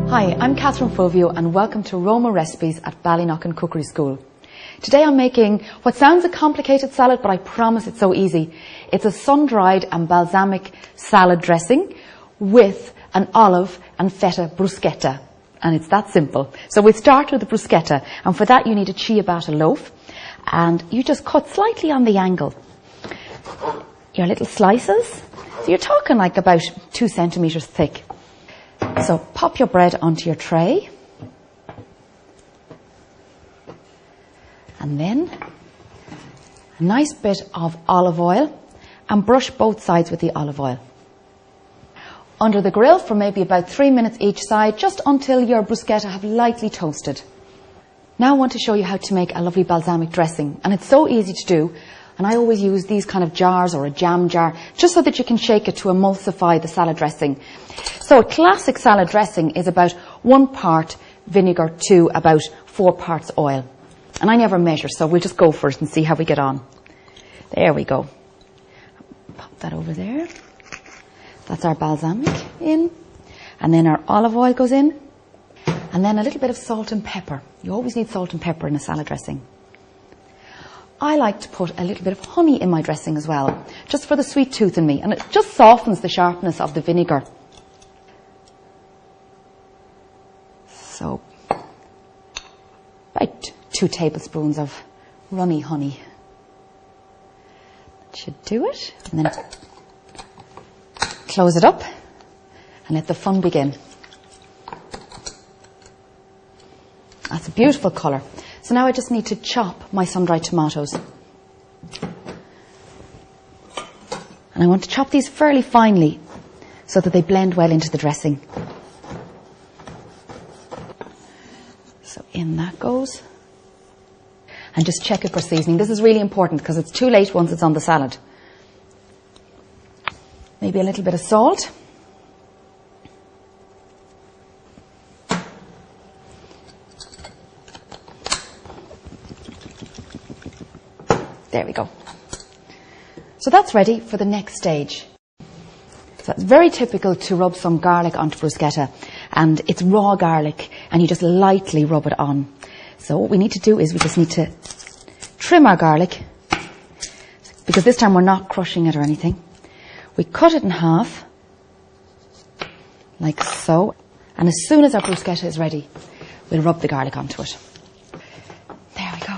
Hi, I'm Catherine Fulvio and welcome to Roma Recipes at Ballyknocken Cookery School. Today I'm making what sounds a complicated salad, but I promise it's so easy. It's a sun-dried and balsamic salad dressing with an olive and feta bruschetta. And it's that simple. So we start with the bruschetta, and for that you need a ciabatta loaf, and you just cut slightly on the angle your little slices. So you're talking like about 2 centimetres thick. So pop your bread onto your tray, and then a nice bit of olive oil, and brush both sides with the olive oil. Under the grill for maybe about 3 minutes each side, just until your bruschetta have lightly toasted. Now I want to show you how to make a lovely balsamic dressing, and it's so easy to do. And I always use these kind of jars or a jam jar, just so that you can shake it to emulsify the salad dressing. So a classic salad dressing is about 1 part vinegar to about 4 parts oil. And I never measure, so we'll just go for it and see how we get on. There we go. Pop that over there. That's our balsamic in. And then our olive oil goes in. And then a little bit of salt and pepper. You always need salt and pepper in a salad dressing. I like to put a little bit of honey in my dressing as well, just for the sweet tooth in me, and it just softens the sharpness of the vinegar. So, about 2 tablespoons of runny honey. That should do it. And then close it up and let the fun begin. That's a beautiful colour. So now I just need to chop my sun-dried tomatoes. And I want to chop these fairly finely so that they blend well into the dressing. So in that goes. And just check it for seasoning. This is really important because it's too late once it's on the salad. Maybe a little bit of salt. There we go. So that's ready for the next stage. So it's very typical to rub some garlic onto bruschetta, and it's raw garlic, and you just lightly rub it on. So what we need to do is we just need to trim our garlic, because this time we're not crushing it or anything. We cut it in half, like so, and as soon as our bruschetta is ready, we'll rub the garlic onto it. There we go.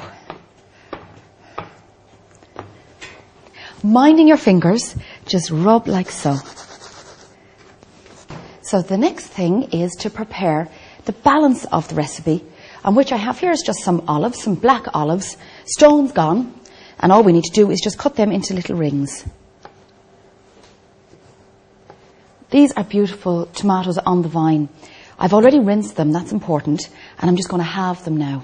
Minding your fingers, just rub like so. So the next thing is to prepare the balance of the recipe, and which I have here is just some olives, some black olives, stones gone, and all we need to do is just cut them into little rings. These are beautiful tomatoes on the vine. I've already rinsed them, that's important, and I'm just going to halve them now.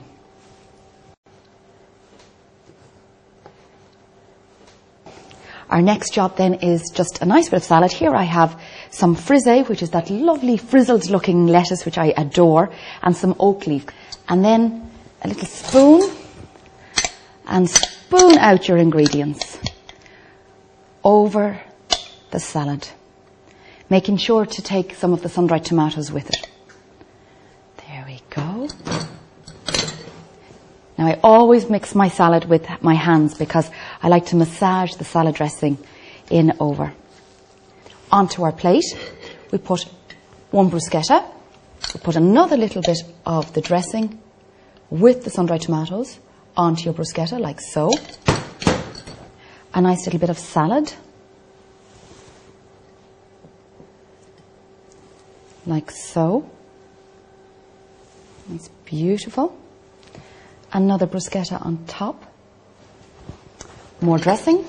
Our next job then is just a nice bit of salad. Here I have some frisée, which is that lovely frizzled looking lettuce which I adore, and some oak leaf. And then a little spoon, and spoon out your ingredients over the salad, making sure to take some of the sun-dried tomatoes with it. There we go. Now I always mix my salad with my hands because I like to massage the salad dressing in over. Onto our plate, we put 1 bruschetta, we put another little bit of the dressing with the sun-dried tomatoes onto your bruschetta, like so. A nice little bit of salad, like so. It's beautiful. Another bruschetta on top. More dressing.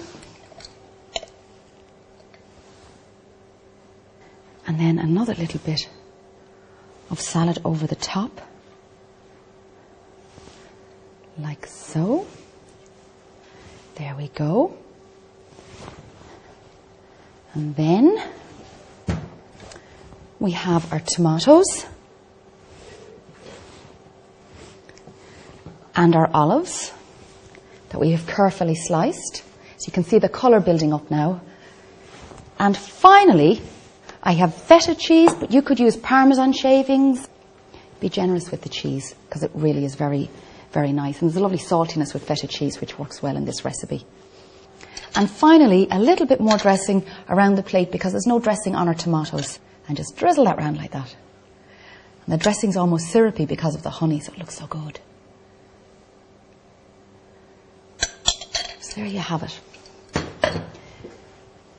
And then another little bit of salad over the top. Like so. There we go. And then we have our tomatoes and our olives that we have carefully sliced. So you can see the colour building up now. And finally, I have feta cheese, but you could use Parmesan shavings. Be generous with the cheese because it really is very, very nice. And there's a lovely saltiness with feta cheese which works well in this recipe. And finally, a little bit more dressing around the plate because there's no dressing on our tomatoes. And just drizzle that around like that. And the dressing's almost syrupy because of the honey, so it looks so good. So there you have it.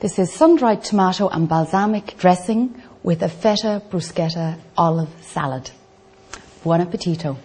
This is sun-dried tomato and balsamic dressing with a feta bruschetta olive salad. Buon appetito.